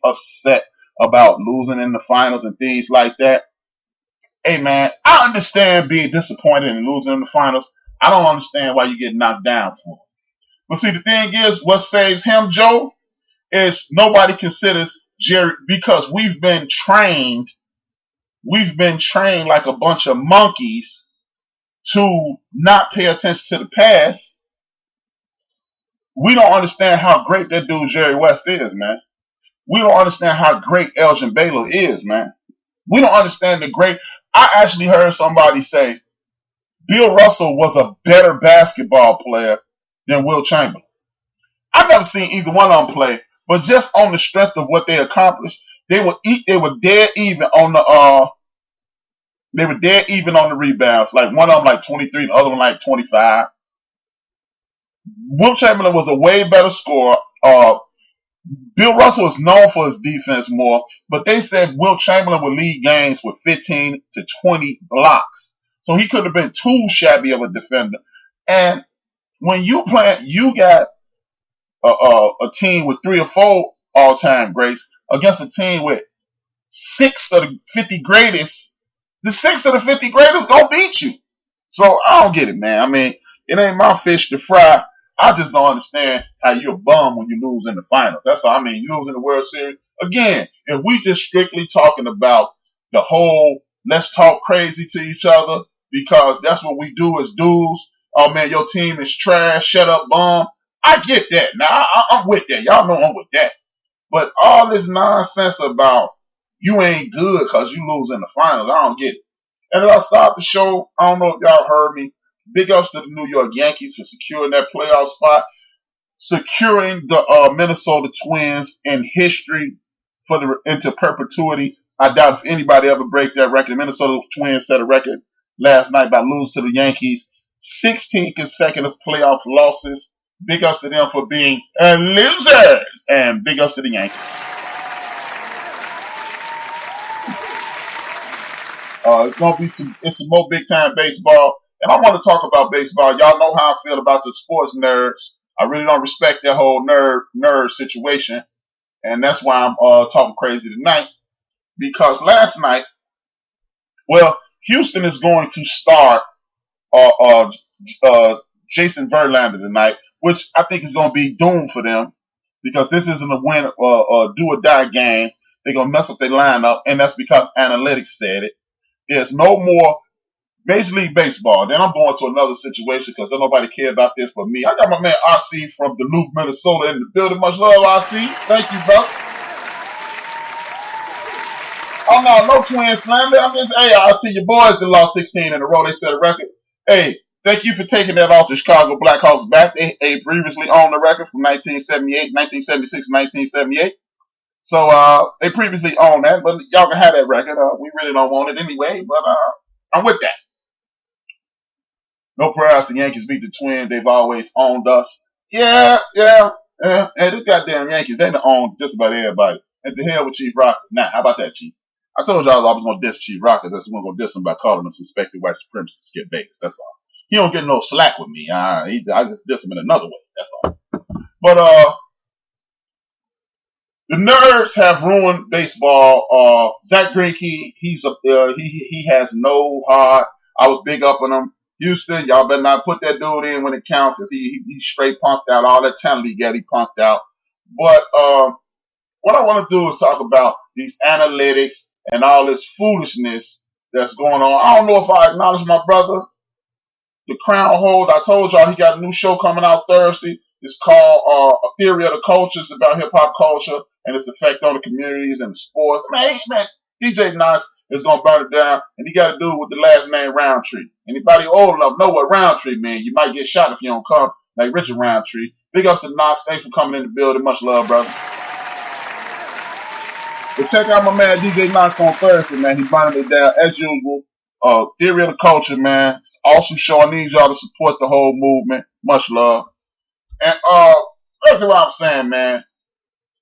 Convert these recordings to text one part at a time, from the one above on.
upset about losing in the finals and things like that. Hey man, I understand being disappointed and losing in the finals. I don't understand why you get knocked down for it. But see, the thing is, what saves him, Joe, is nobody considers Jerry, because we've been trained like a bunch of monkeys to not pay attention to the past. We don't understand how great that dude Jerry West is, man. We don't understand how great Elgin Baylor is, man. We don't understand the great. I actually heard somebody say Bill Russell was a better basketball player than Will Chamberlain. I've never seen either one of them play, but just on the strength of what they accomplished, they were dead even on the rebounds. Like one of them like 23, the other one like 25. Will Chamberlain was a way better scorer. Bill Russell is known for his defense more, but they said Will Chamberlain would lead games with 15 to 20 blocks. So he could have been too shabby of a defender. And when you got a team with 3 or 4 all-time greats against a team with 6 of the 50 greatest, the 6 of the 50 greatest gonna beat you. So I don't get it, man. I mean, it ain't my fish to fry. I just don't understand how you're a bum when you lose in the finals. That's all. I mean, you lose in the World Series. Again, if we just strictly talking about the whole let's talk crazy to each other because that's what we do as dudes. Oh, man, your team is trash. Shut up, bum. I get that. Now, I'm with that. Y'all know I'm with that. But all this nonsense about you ain't good because you lose in the finals, I don't get it. And as I start the show, I don't know if y'all heard me. Big ups to the New York Yankees for securing that playoff spot, securing the Minnesota Twins in history into perpetuity. I doubt if anybody ever break that record. Minnesota Twins set a record last night by losing to the Yankees. 16 consecutive playoff losses. Big ups to them for being losers, and big ups to the Yankees. It's some more big time baseball. And I want to talk about baseball. Y'all know how I feel about the sports nerds. I really don't respect that whole nerd situation. And that's why I'm talking crazy tonight. Because last night, Houston is going to start Jason Verlander tonight, which I think is going to be doomed for them. Because this isn't a win or do or die game. They're going to mess up their lineup. And that's because analytics said it. There's no more Major League Baseball. Then I'm going to another situation because nobody care about this but me. I got my man RC from Duluth, Minnesota in the building. Much love, RC. Thank you, bro. Oh, no Twin Slander. I'm just, hey, RC, your boys that lost 16 in a row. They set a record. Hey, thank you for taking that off the Chicago Blackhawks back. They previously owned the record from 1978, 1976, 1978. So they previously owned that, but y'all can have that record. We really don't want it anyway, but I'm with that. No prayers, the Yankees beat the Twins. They've always owned us. Yeah. Hey, this goddamn Yankees, they done own just about everybody. And to hell with Chief Rocker. Now, how about that, Chief? I told y'all I was going to diss Chief Rocker. That's when I'm going to diss him by calling him suspected white supremacist Skip Bayless. That's all. He don't get no slack with me. I just diss him in another way. That's all. But the nerds have ruined baseball. Zach Greinke, he has no heart. I was big up on him. Houston, y'all better not put that dude in when it counts because he straight punked out. All that talent he got, he punked out. But what I want to do is talk about these analytics and all this foolishness that's going on. I don't know if I acknowledge my brother, the Crown Hold. I told y'all he got a new show coming out Thursday. It's called A Theory of the Culture. It's about hip-hop culture and its effect on the communities and the sports. Man, DJ Knox is going to burn it down, and he got to do it with the last name Roundtree. Anybody old enough know what Roundtree means. You might get shot if you don't come, like Richard Roundtree. Big ups to Knox. Thanks for coming in the building. Much love, brother. But check out my man DJ Knox on Thursday, man. He burning it down as usual. Theory of the Culture, man. It's an awesome show. I need y'all to support the whole movement. Much love. And that's what I'm saying, man.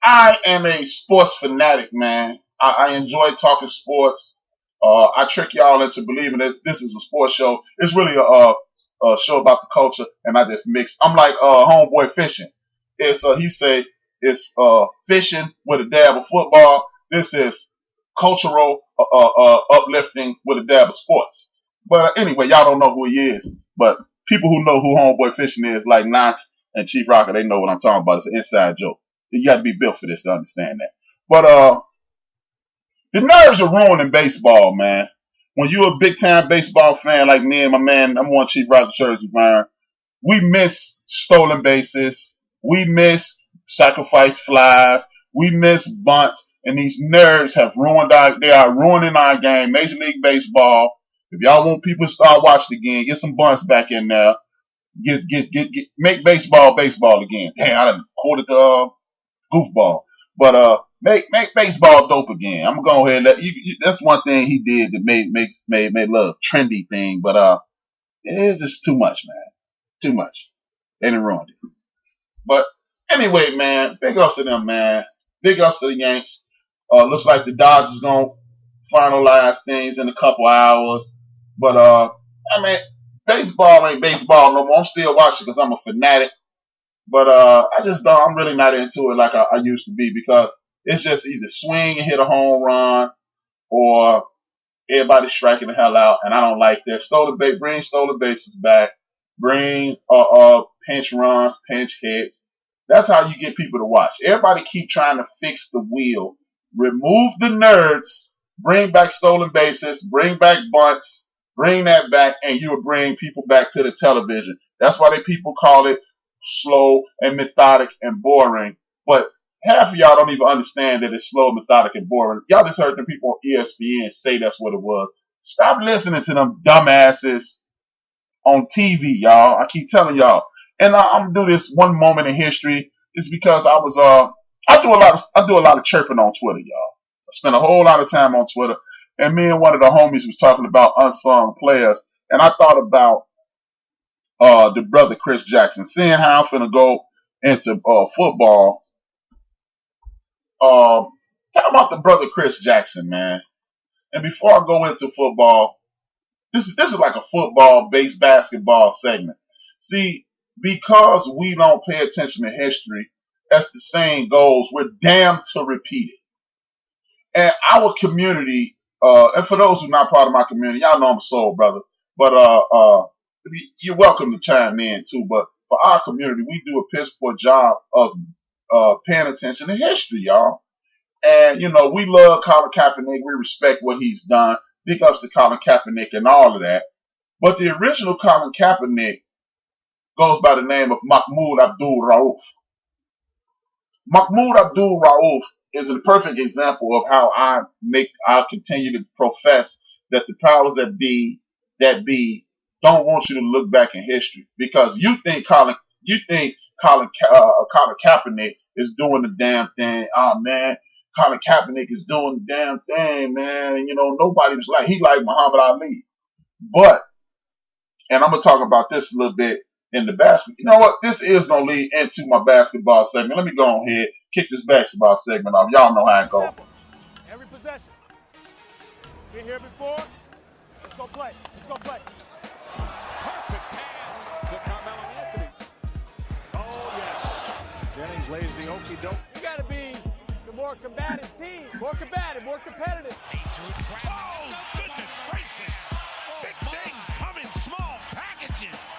I am a sports fanatic, man. I enjoy talking sports. I trick y'all into believing this is a sports show. It's really a show about the culture, and I just mix. I'm like homeboy fishing. He say is fishing with a dab of football. This is cultural uplifting with a dab of sports. But anyway, y'all don't know who he is. But people who know who Homeboy Fishing is, like Knox and Chief Rocker, they know what I'm talking about. It's an inside joke. You got to be built for this to understand that. But the nerves are ruining baseball, man. When you're a big time baseball fan like me and my man, I'm one Chief Rocker Jersey fan. We miss stolen bases. We miss sacrifice flies. We miss bunts. And these nerds have they are ruining our game. Major League Baseball. If y'all want people to start watching again, get some bunts back in there. Make baseball again. Damn, I done quoted the goofball. But make baseball dope again. I'm gonna go ahead and that's one thing he did that made a little trendy thing, but it's just too much, man. Too much. And it ruined it. But anyway, man, big ups to them, man. Big ups to the Yanks. Looks like the Dodgers gonna finalize things in a couple hours. But I mean, baseball ain't baseball no more. I'm still watching because I'm a fanatic. But I'm really not into it like I used to be, because it's just either swing and hit a home run or everybody striking the hell out, and I don't like that. Bring stolen bases back. Bring pinch runs, pinch hits. That's how you get people to watch. Everybody keep trying to fix the wheel. Remove the nerds. Bring back stolen bases. Bring back bunts. Bring that back, and you will bring people back to the television. That's why people call it slow and methodic and boring. But half of y'all don't even understand that it's slow, methodic, and boring. Y'all just heard the people on ESPN say that's what it was. Stop listening to them dumbasses on TV, y'all. I keep telling y'all. And I'm gonna do this one moment in history. It's because I do a lot of chirping on Twitter, y'all. I spend a whole lot of time on Twitter. And me and one of the homies was talking about unsung players. And I thought about the brother Chris Jackson. Seeing how I'm finna go into football. Talk about the brother Chris Jackson, man. And before I go into football, this is like a football-based basketball segment. See, because we don't pay attention to history, as the saying goes, we're damned to repeat it. And our community, and for those who are not part of my community, y'all know I'm a soul brother, but you're welcome to chime in too. But for our community, we do a piss poor job of paying attention to history, y'all. And, we love Colin Kaepernick. We respect what he's done. Big ups to Colin Kaepernick and all of that. But the original Colin Kaepernick goes by the name of Mahmoud Abdul-Rauf. Mahmoud Abdul-Rauf is a perfect example of how I continue to profess that the powers that be don't want you to look back in history, because you think Colin Kaepernick is doing the damn thing. Oh man, Colin Kaepernick is doing the damn thing, man. And nobody was he like Muhammad Ali. And I'm gonna talk about this a little bit in the basketball. You know what? This is gonna lead into my basketball segment. Let me go on ahead, kick this basketball segment off. Y'all know how it goes. Every possession. Been here before. Let's go play. Perfect pass to Carmelo Anthony. Oh yes. Jennings lays the okie doke. You gotta be the more combative team. More combative, more competitive. Oh, goodness gracious. Big things come in small packages.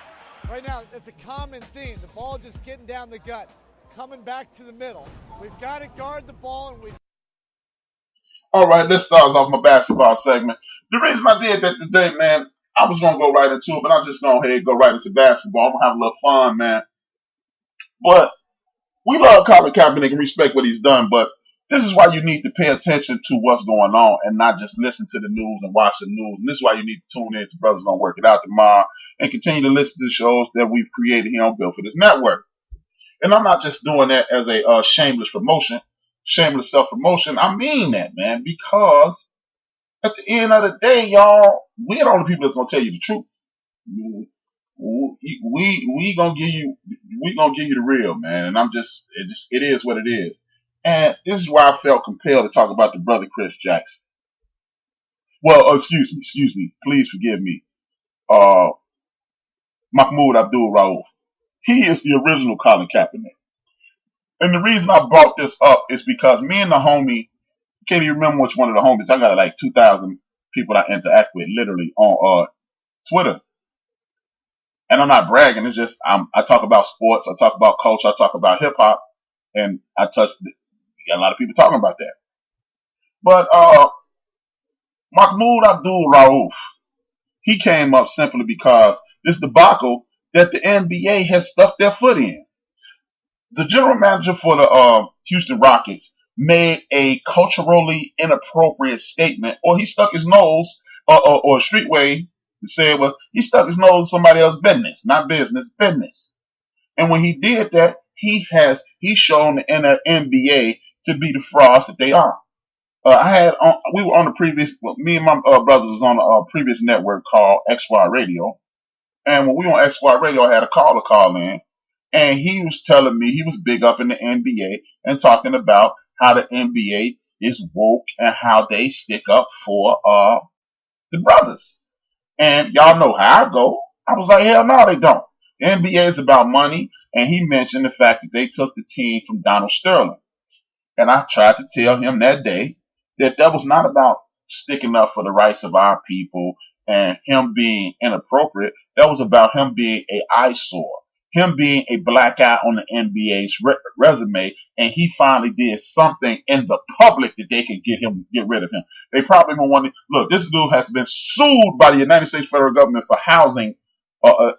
Right now, it's a common theme. The ball just getting down the gut, coming back to the middle. We've got to guard the ball, and All right, let's start off my basketball segment. The reason I did that today, man, I was going to go right into it, but I'm just going to go right into basketball. I'm going to have a little fun, man. But we love Colin Kaepernick and respect what he's done, but this is why you need to pay attention to what's going on and not just listen to the news and watch the news. And this is why you need to tune in to Brothers Gonna Work It Out tomorrow and continue to listen to the shows that we've created here on Built for This Network. And I'm not just doing that as a shameless self-promotion. I mean that, man, because at the end of the day, y'all, we're the only people that's gonna tell you the truth. We gonna give you the real, man. And it is what it is. And this is why I felt compelled to talk about the brother Chris Jackson. Well, excuse me. Please forgive me. Mahmoud Abdul-Rauf. He is the original Colin Kaepernick. And the reason I brought this up is because me and the homie, can't even remember which one of the homies. I got like 2,000 people I interact with literally on Twitter. And I'm not bragging. It's just I talk about sports. I talk about culture. I talk about hip hop. And I got a lot of people talking about that. But Mahmoud Abdul Rauf, he came up simply because this debacle that the NBA has stuck their foot in. The general manager for the Houston Rockets made a culturally inappropriate statement, or he stuck his nose, or a street way to say it was, he stuck his nose in somebody else's business, not business, business. And when he did that, he's shown the NBA to be the frauds that they are. We were on the previous, me and my brothers was on a previous network called XY Radio. And when we were on XY Radio, I had a caller call in. And he was telling me he was big up in the NBA and talking about how the NBA is woke and how they stick up for the brothers. And y'all know how I go. I was like, hell no, they don't. The NBA is about money. And he mentioned the fact that they took the team from Donald Sterling. And I tried to tell him that day that was not about sticking up for the rights of our people and him being inappropriate. That was about him being an eyesore. Him being a black eye on the NBA's resume, and he finally did something in the public that they could get rid of him. They probably won't want to look. This dude has been sued by the United States federal government for housing,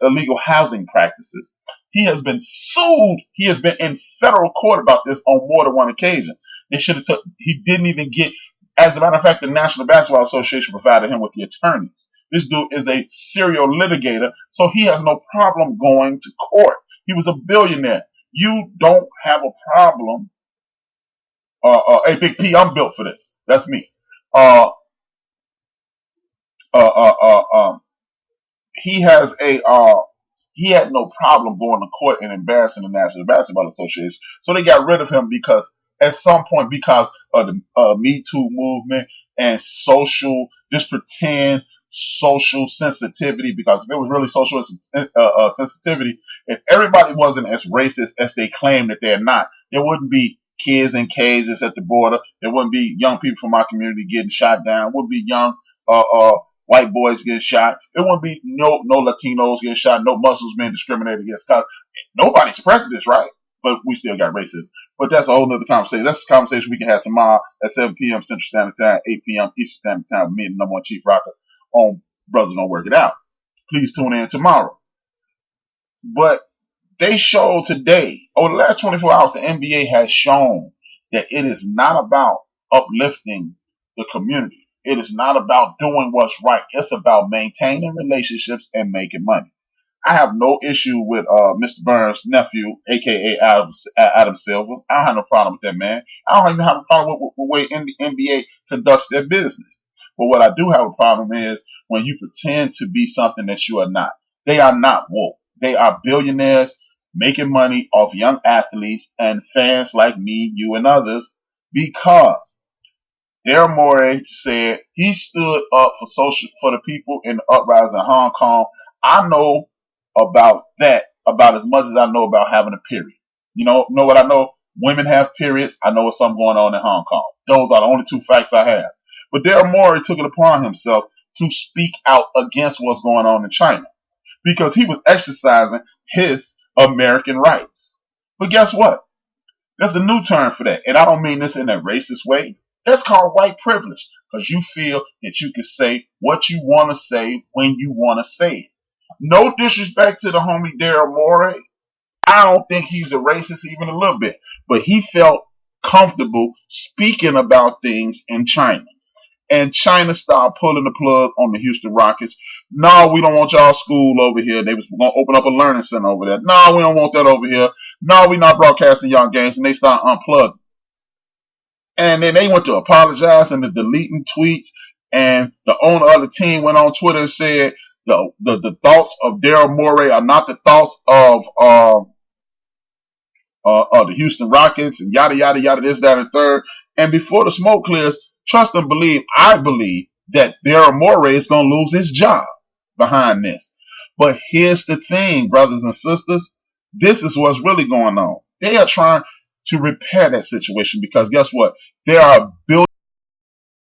illegal housing practices. He has been sued. He has been in federal court about this on more than one occasion. He didn't even get. As a matter of fact, the National Basketball Association provided him with the attorneys. This dude is a serial litigator, so he has no problem going to court. He was a billionaire. You don't have a problem. Hey, Big P, I'm built for this. That's me. He had no problem going to court and embarrassing the National Basketball Association. So they got rid of him because at some point, because of the Me Too movement and pretend social sensitivity, because if it was really social sensitivity, if everybody wasn't as racist as they claim that they're not, there wouldn't be kids in cages at the border. There wouldn't be young people from our community getting shot down. There wouldn't be young white boys getting shot. There wouldn't be no Latinos getting shot, no Muslims being discriminated against. Cause nobody's prejudice, right? But we still got racism. But that's a whole nother conversation. That's a conversation we can have tomorrow at 7 p.m. Central Standard Time, 8 p.m. Eastern Standard Time with me and the number one chief rocker on Brothers Gonna Work It Out. Please tune in tomorrow. But they showed today, over the last 24 hours, the NBA has shown that it is not about uplifting the community. It is not about doing what's right. It's about maintaining relationships and making money. I have no issue with Mr. Burns' nephew, a.k.a. Adam Silver. I don't have no problem with that, man. I don't even have a problem with the way the NBA conducts their business. But what I do have a problem is when you pretend to be something that you are not. They are not woke. They are billionaires making money off young athletes and fans like me, you, and others, because Daryl Morey said he stood up for the people in the uprising in Hong Kong. I know about that about as much as I know about having a period. You know what I know? Women have periods. I know what's something going on in Hong Kong. Those are the only two facts I have. But Daryl Morey took it upon himself to speak out against what's going on in China because he was exercising his American rights. But guess what? There's a new term for that. And I don't mean this in a racist way. That's called white privilege because you feel that you can say what you want to say when you want to say it. No disrespect to the homie Daryl Morey. I don't think he's a racist even a little bit. But he felt comfortable speaking about things in China. And China started pulling the plug on the Houston Rockets. No, we don't want y'all school over here. They was going to open up a learning center over there. No, we don't want that over here. No, we're not broadcasting y'all games. And they start unplugging. And then they went to apologize and to deleting tweets. And the owner of the team went on Twitter and said, the thoughts of Daryl Morey are not the thoughts of the Houston Rockets and yada, yada, yada, this, that, and third. And before the smoke clears, trust and believe, I believe that Daryl Morey is going to lose his job behind this. But here's the thing, brothers and sisters. This is what's really going on. They are trying. to repair that situation, because guess what? There are billions